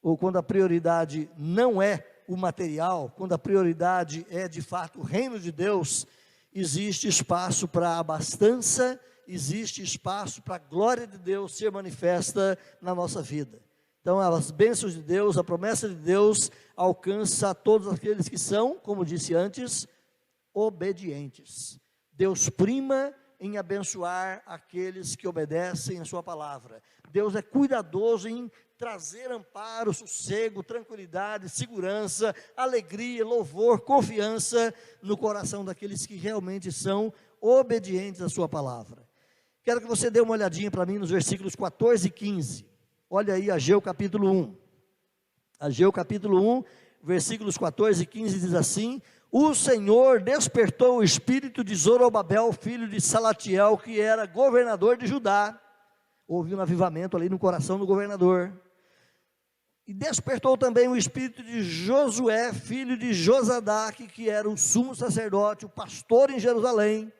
ou quando a prioridade não é o material, quando a prioridade é de fato o reino de Deus, existe espaço para a abastança, existe espaço para a glória de Deus ser manifesta na nossa vida. Então as bênçãos de Deus, a promessa de Deus alcança a todos aqueles que são, como disse antes, obedientes. Deus prima em abençoar aqueles que obedecem a sua palavra. Deus é cuidadoso em trazer amparo, sossego, tranquilidade, segurança, alegria, louvor, confiança no coração daqueles que realmente são obedientes à sua palavra. Quero que você dê uma olhadinha para mim nos versículos 14 e 15. Olha aí Ageu capítulo 1. Ageu capítulo 1, versículos 14 e 15 diz assim: o Senhor despertou o espírito de Zorobabel, filho de Salatiel, que era governador de Judá. Houve um avivamento ali no coração do governador. E despertou também o espírito de Josué, filho de Josadaque, que era o sumo sacerdote, o pastor em Jerusalém.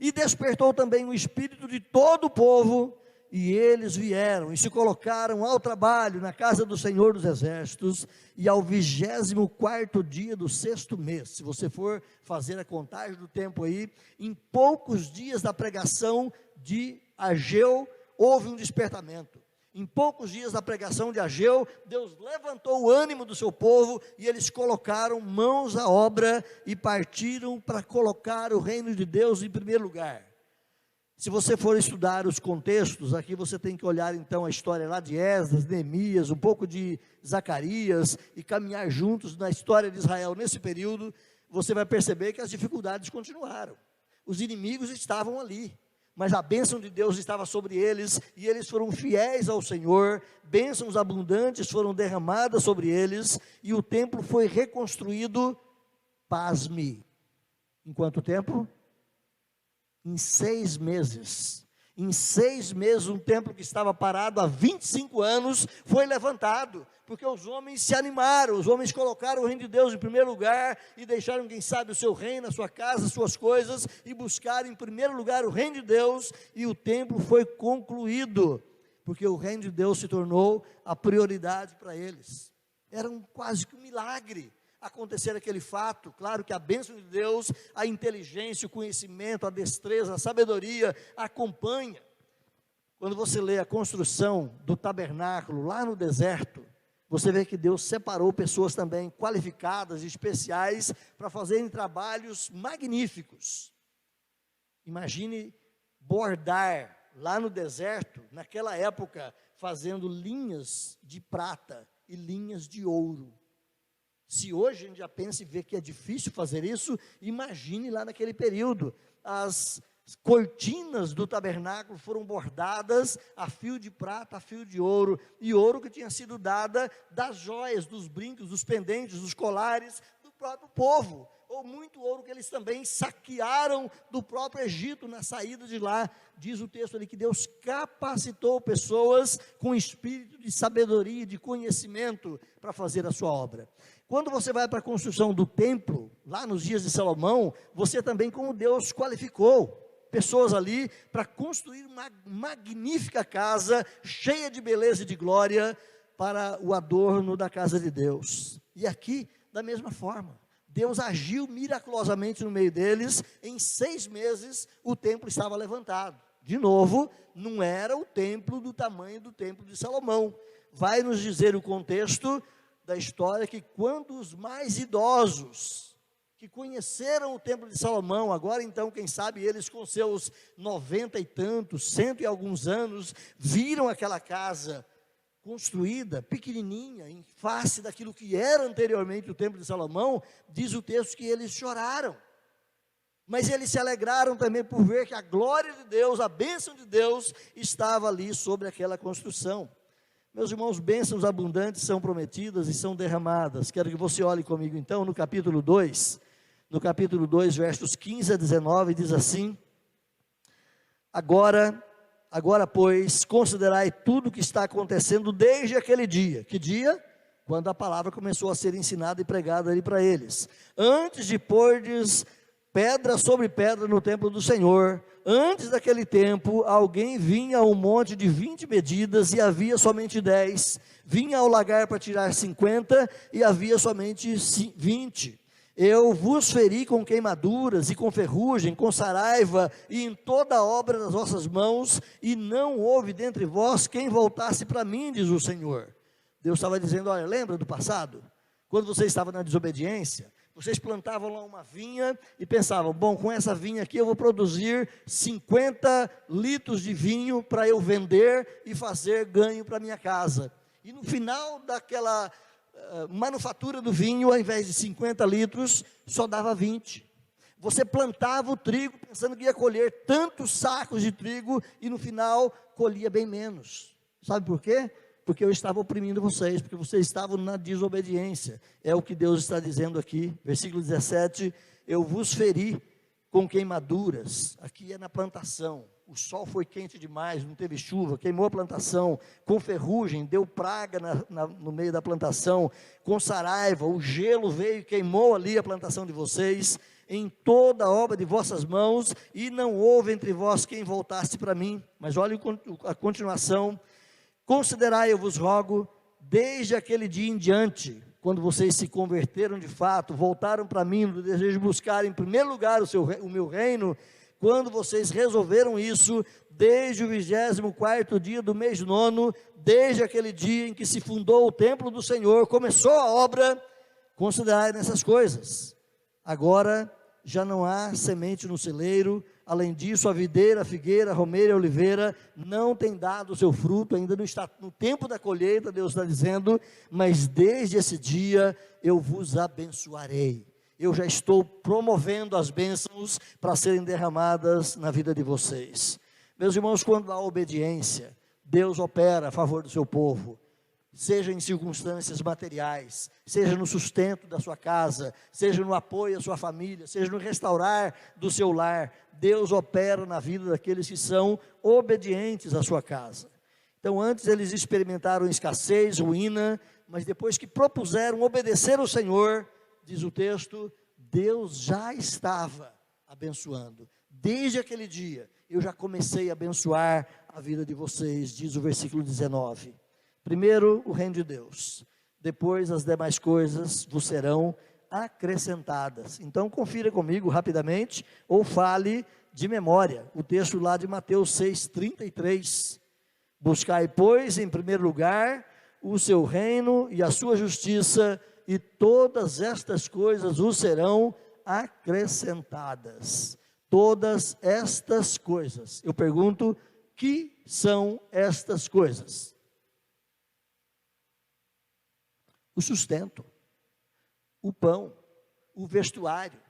E despertou também o espírito de todo o povo, e eles vieram e se colocaram ao trabalho na casa do Senhor dos Exércitos, e ao 24º dia do 6º mês, se você for fazer a contagem do tempo aí, em poucos dias da pregação de Ageu, houve um despertamento. Em poucos dias da pregação de Ageu, Deus levantou o ânimo do seu povo, e eles colocaram mãos à obra, e partiram para colocar o reino de Deus em primeiro lugar. Se você for estudar os contextos, aqui você tem que olhar então a história lá de Esdras, Neemias, um pouco de Zacarias, e caminhar juntos na história de Israel nesse período, você vai perceber que as dificuldades continuaram. Os inimigos estavam ali, mas a bênção de Deus estava sobre eles, e eles foram fiéis ao Senhor, bênçãos abundantes foram derramadas sobre eles, e o templo foi reconstruído, pasme, em quanto tempo? Em 6 meses. Em 6 meses, um templo que estava parado há 25 anos, foi levantado, porque os homens se animaram, os homens colocaram o reino de Deus em primeiro lugar, e deixaram, quem sabe, o seu reino, a sua casa, as suas coisas, e buscaram em primeiro lugar o reino de Deus, e o templo foi concluído, porque o reino de Deus se tornou a prioridade para eles. Era quase que um milagre acontecer aquele fato. Claro que a bênção de Deus, a inteligência, o conhecimento, a destreza, a sabedoria acompanha. Quando você lê a construção do tabernáculo lá no deserto, você vê que Deus separou pessoas também qualificadas e especiais para fazerem trabalhos magníficos. Imagine bordar lá no deserto, naquela época, fazendo linhas de prata e linhas de ouro. Se hoje a gente já pensa e vê que é difícil fazer isso, imagine lá naquele período. As cortinas do tabernáculo foram bordadas a fio de prata, a fio de ouro, e ouro que tinha sido dada das joias, dos brincos, dos pendentes, dos colares do próprio povo, ou muito ouro que eles também saquearam do próprio Egito na saída de lá. Diz o texto ali que Deus capacitou pessoas com espírito de sabedoria, de conhecimento para fazer a sua obra. Quando você vai para a construção do templo, lá nos dias de Salomão, você também, como Deus qualificou pessoas ali para construir uma magnífica casa, cheia de beleza e de glória, para o adorno da casa de Deus. E aqui, da mesma forma, Deus agiu miraculosamente no meio deles. Em 6 meses, o templo estava levantado. De novo, não era o templo do tamanho do templo de Salomão. Vai nos dizer o contexto da história que quando os mais idosos, que conheceram o templo de Salomão, agora então, quem sabe eles com seus 90 e tantos, 100 e alguns anos, viram aquela casa construída, pequenininha, em face daquilo que era anteriormente o templo de Salomão, diz o texto que eles choraram, mas eles se alegraram também por ver que a glória de Deus, a bênção de Deus, estava ali sobre aquela construção. Meus irmãos, bênçãos abundantes são prometidas e são derramadas. Quero que você olhe comigo então no capítulo 2, versos 15 a 19, diz assim: Agora, pois, considerai tudo o que está acontecendo desde aquele dia. Que dia? Quando a palavra começou a ser ensinada e pregada ali para eles. Antes de pordes pedra sobre pedra no templo do Senhor, antes daquele tempo, alguém vinha a um monte de 20 medidas e havia somente 10. Vinha ao lagar para tirar 50 e havia somente 20. Eu vos feri com queimaduras e com ferrugem, com saraiva e em toda a obra das vossas mãos, e não houve dentre vós quem voltasse para mim, diz o Senhor. Deus estava dizendo: olha, lembra do passado? Quando você estava na desobediência, vocês plantavam lá uma vinha e pensavam: bom, com essa vinha aqui eu vou produzir 50 litros de vinho para eu vender e fazer ganho para minha casa. E no final daquela manufatura do vinho, ao invés de 50 litros, só dava 20. Você plantava o trigo pensando que ia colher tantos sacos de trigo e no final colhia bem menos. Sabe por quê? Porque eu estava oprimindo vocês, porque vocês estavam na desobediência. É o que Deus está dizendo aqui, versículo 17: eu vos feri com queimaduras. Aqui é na plantação. O sol foi quente demais, não teve chuva, queimou a plantação. Com ferrugem, deu praga no meio da plantação. Com saraiva, o gelo veio e queimou ali a plantação de vocês. Em toda a obra de vossas mãos, e não houve entre vós quem voltasse para mim. Mas olha a continuação: considerai, eu vos rogo, desde aquele dia em diante, quando vocês se converteram de fato, voltaram para mim no desejo de buscar em primeiro lugar o meu reino, quando vocês resolveram isso, desde o 24º dia do mês 9, desde aquele dia em que se fundou o templo do Senhor, começou a obra, considerai nessas coisas. Agora já não há semente no celeiro, além disso a videira, a figueira, a romeira e a oliveira não tem dado o seu fruto, ainda não está no tempo da colheita, Deus está dizendo, mas desde esse dia eu vos abençoarei. Eu já estou promovendo as bênçãos para serem derramadas na vida de vocês. Meus irmãos, quando há obediência, Deus opera a favor do seu povo, seja em circunstâncias materiais, seja no sustento da sua casa, seja no apoio à sua família, seja no restaurar do seu lar. Deus opera na vida daqueles que são obedientes à sua casa. Então antes eles experimentaram escassez, ruína, mas depois que propuseram obedecer ao Senhor, diz o texto, Deus já estava abençoando. Desde aquele dia, eu já comecei a abençoar a vida de vocês, diz o versículo 19. Primeiro, o reino de Deus. Depois, as demais coisas vos serão acrescentadas. Então, confira comigo rapidamente, ou fale de memória, o texto lá de Mateus 6,33. Buscai, pois, em primeiro lugar, o seu reino e a sua justiça, e todas estas coisas vos serão acrescentadas. Todas estas coisas. Eu pergunto, que são estas coisas? O sustento, o pão, o vestuário,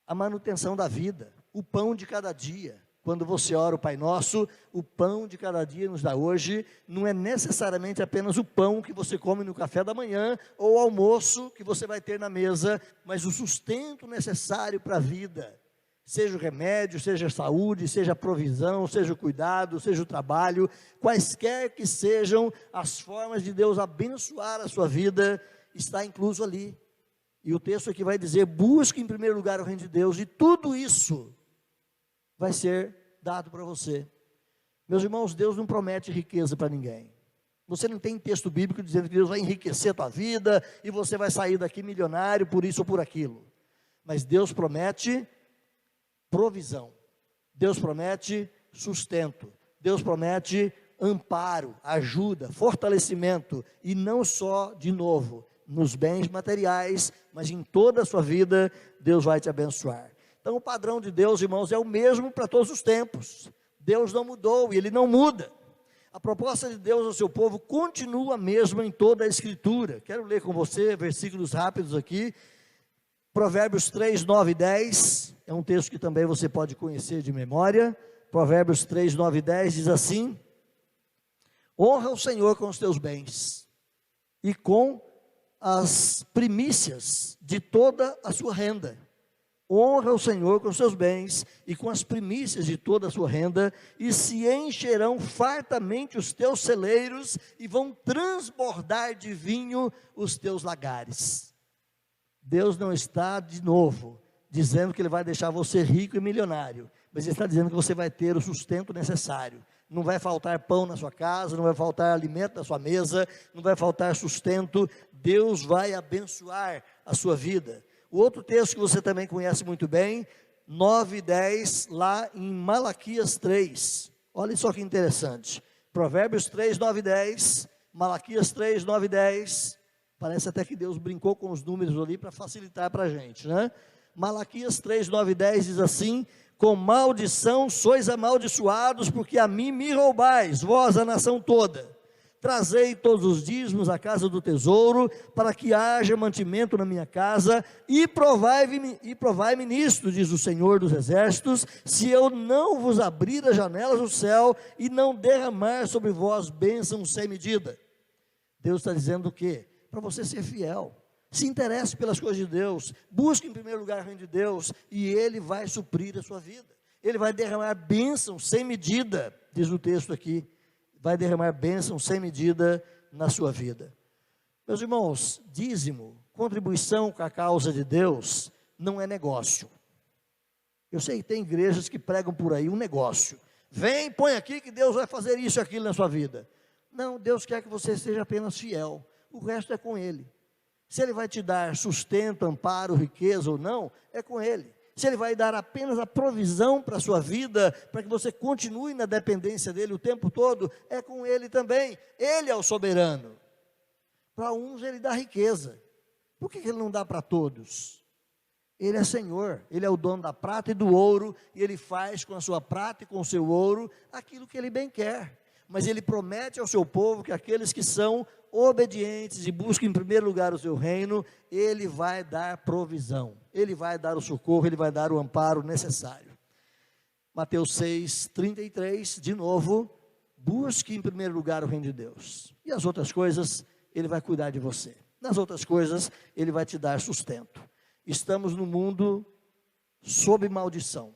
a manutenção da vida, o pão de cada dia. Quando você ora o Pai Nosso, o pão de cada dia nos dá hoje, não é necessariamente apenas o pão que você come no café da manhã, ou o almoço que você vai ter na mesa, mas o sustento necessário para a vida. Seja o remédio, seja a saúde, seja a provisão, seja o cuidado, seja o trabalho, quaisquer que sejam as formas de Deus abençoar a sua vida, está incluso ali. E o texto aqui vai dizer, busque em primeiro lugar o reino de Deus, e tudo isso vai ser dado para você. Meus irmãos, Deus não promete riqueza para ninguém. Você não tem texto bíblico dizendo que Deus vai enriquecer a tua vida, e você vai sair daqui milionário por isso ou por aquilo. Mas Deus promete provisão, Deus promete sustento, Deus promete amparo, ajuda, fortalecimento, e não só, de novo, nos bens materiais, mas em toda a sua vida, Deus vai te abençoar. Então o padrão de Deus, irmãos, é o mesmo para todos os tempos. Deus não mudou e Ele não muda. A proposta de Deus ao seu povo continua a mesma em toda a Escritura. Quero ler com você versículos rápidos aqui. Provérbios 3, 9 e 10, é um texto que também você pode conhecer de memória. Provérbios 3, 9 e 10 diz assim: honra o Senhor com os teus bens e com as primícias de toda a sua renda. Honra o Senhor com os seus bens e com as primícias de toda a sua renda, e se encherão fartamente os teus celeiros, e vão transbordar de vinho os teus lagares. Deus não está, de novo, dizendo que Ele vai deixar você rico e milionário, mas Ele está dizendo que você vai ter o sustento necessário. Não vai faltar pão na sua casa, não vai faltar alimento na sua mesa, não vai faltar sustento. Deus vai abençoar a sua vida. O outro texto que você também conhece muito bem, 9 e 10, lá em Malaquias 3. Olha só que interessante. Provérbios 3, 9 e 10, Malaquias 3, 9 e 10. Parece até que Deus brincou com os números ali para facilitar para a gente, né? Malaquias 3, 9 e 10 diz assim: com maldição sois amaldiçoados, porque a mim me roubais, vós a nação toda. Trazei todos os dízimos à casa do tesouro, para que haja mantimento na minha casa, e provai-me nisto, diz o Senhor dos exércitos, se eu não vos abrir as janelas do céu, e não derramar sobre vós bênçãos sem medida. Deus está dizendo o quê? Para você ser fiel, se interesse pelas coisas de Deus, busque em primeiro lugar o reino de Deus, e Ele vai suprir a sua vida, Ele vai derramar bênçãos sem medida, diz o texto aqui, vai derramar bênçãos sem medida na sua vida. Meus irmãos, dízimo, contribuição com a causa de Deus, não é negócio. Eu sei que tem igrejas que pregam por aí um negócio, vem, põe aqui que Deus vai fazer isso e aquilo na sua vida. Não, Deus quer que você seja apenas fiel, o resto é com Ele. Se Ele vai te dar sustento, amparo, riqueza ou não, é com Ele. Se Ele vai dar apenas a provisão para a sua vida, para que você continue na dependência dEle o tempo todo, é com Ele também. Ele é o soberano. Para uns Ele dá riqueza. Por que Ele não dá para todos? Ele é Senhor, Ele é o dono da prata e do ouro, e Ele faz com a sua prata e com o seu ouro aquilo que Ele bem quer. Mas Ele promete ao seu povo que aqueles que são obedientes e buscam em primeiro lugar o seu reino, Ele vai dar provisão, Ele vai dar o socorro, Ele vai dar o amparo necessário. Mateus 6, 33, de novo, busque em primeiro lugar o reino de Deus, e as outras coisas Ele vai cuidar de você, nas outras coisas Ele vai te dar sustento. Estamos no mundo sob maldição,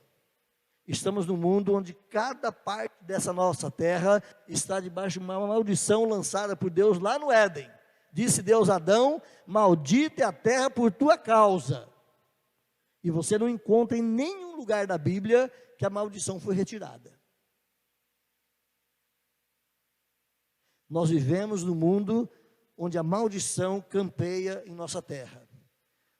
estamos num mundo onde cada parte dessa nossa terra está debaixo de uma maldição lançada por Deus lá no Éden. Disse Deus a Adão: maldita é a terra por tua causa. E você não encontra em nenhum lugar da Bíblia que a maldição foi retirada. Nós vivemos num mundo onde a maldição campeia em nossa terra.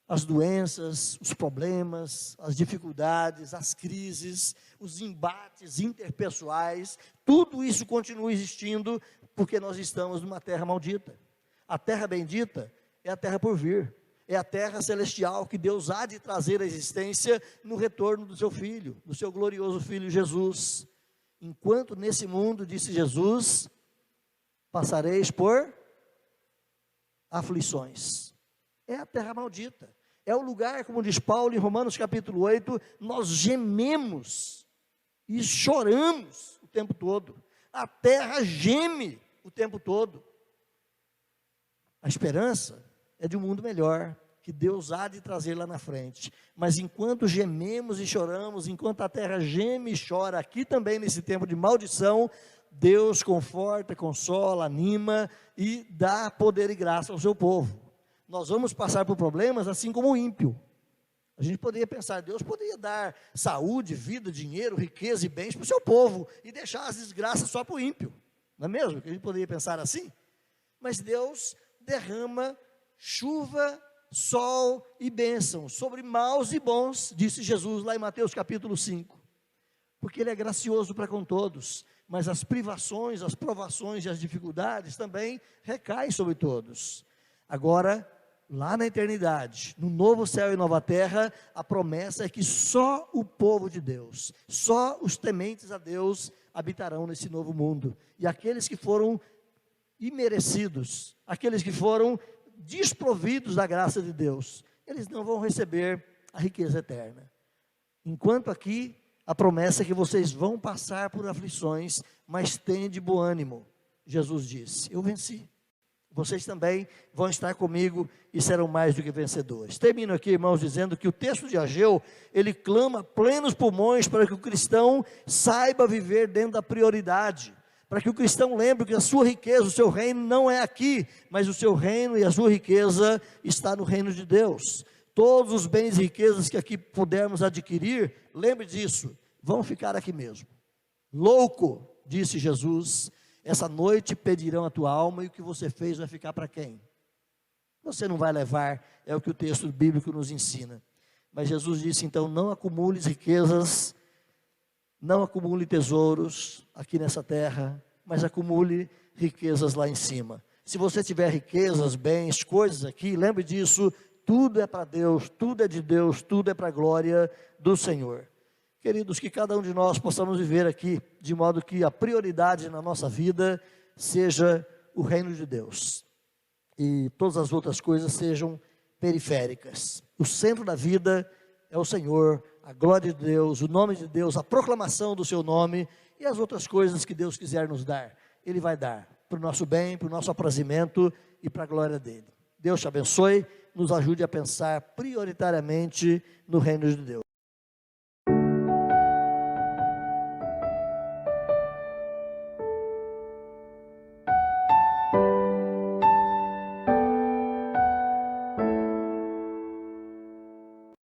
As doenças, os problemas, as dificuldades, as crises, os embates interpessoais, tudo isso continua existindo, porque nós estamos numa terra maldita. A terra bendita é a terra por vir, é a terra celestial que Deus há de trazer à existência no retorno do seu Filho, do seu glorioso Filho Jesus. Enquanto nesse mundo, disse Jesus, passareis por aflições. É a terra maldita, É o lugar, como diz Paulo em Romanos capítulo 8, nós gememos e choramos o tempo todo. A terra geme o tempo todo. A esperança é de um mundo melhor, que Deus há de trazer lá na frente. Mas enquanto gememos e choramos, enquanto a terra geme e chora, aqui também nesse tempo de maldição, Deus conforta, consola, anima e dá poder e graça ao seu povo. Nós vamos passar por problemas assim como o ímpio. A gente poderia pensar, Deus poderia dar saúde, vida, dinheiro, riqueza e bens para o seu povo e deixar as desgraças só para o ímpio. Não é mesmo? Que a gente poderia pensar assim? Mas Deus derrama chuva, sol e bênção sobre maus e bons, disse Jesus lá em Mateus capítulo 5. Porque Ele é gracioso para com todos, mas as privações, as provações e as dificuldades também recaem sobre todos. Agora, lá na eternidade, no novo céu e nova terra, a promessa é que só o povo de Deus, só os tementes a Deus habitarão nesse novo mundo. E aqueles que foram imerecidos, aqueles que foram desprovidos da graça de Deus, eles não vão receber a riqueza eterna. Enquanto aqui, a promessa é que vocês vão passar por aflições, mas tende bom ânimo. Jesus disse, eu venci. Vocês também vão estar comigo e serão mais do que vencedores. Termino aqui, irmãos, dizendo que o texto de Ageu, ele clama a plenos pulmões para que o cristão saiba viver dentro da prioridade, para que o cristão lembre que a sua riqueza, o seu reino não é aqui, mas o seu reino e a sua riqueza está no reino de Deus. Todos os bens e riquezas que aqui pudermos adquirir, lembre disso, vão ficar aqui mesmo. Louco, disse Jesus, essa noite pedirão a tua alma e o que você fez vai ficar para quem? Você não vai levar, é o que o texto bíblico nos ensina. Mas Jesus disse, então, não acumules riquezas, não acumule tesouros aqui nessa terra, mas acumule riquezas lá em cima. Se você tiver riquezas, bens, coisas aqui, lembre disso, tudo é para Deus, tudo é de Deus, tudo é para a glória do Senhor. Queridos, que cada um de nós possamos viver aqui, de modo que a prioridade na nossa vida seja o reino de Deus. E todas as outras coisas sejam periféricas. O centro da vida é o Senhor, a glória de Deus, o nome de Deus, a proclamação do seu nome e as outras coisas que Deus quiser nos dar. Ele vai dar para o nosso bem, para o nosso aprazimento e para a glória dele. Deus te abençoe, nos ajude a pensar prioritariamente no reino de Deus.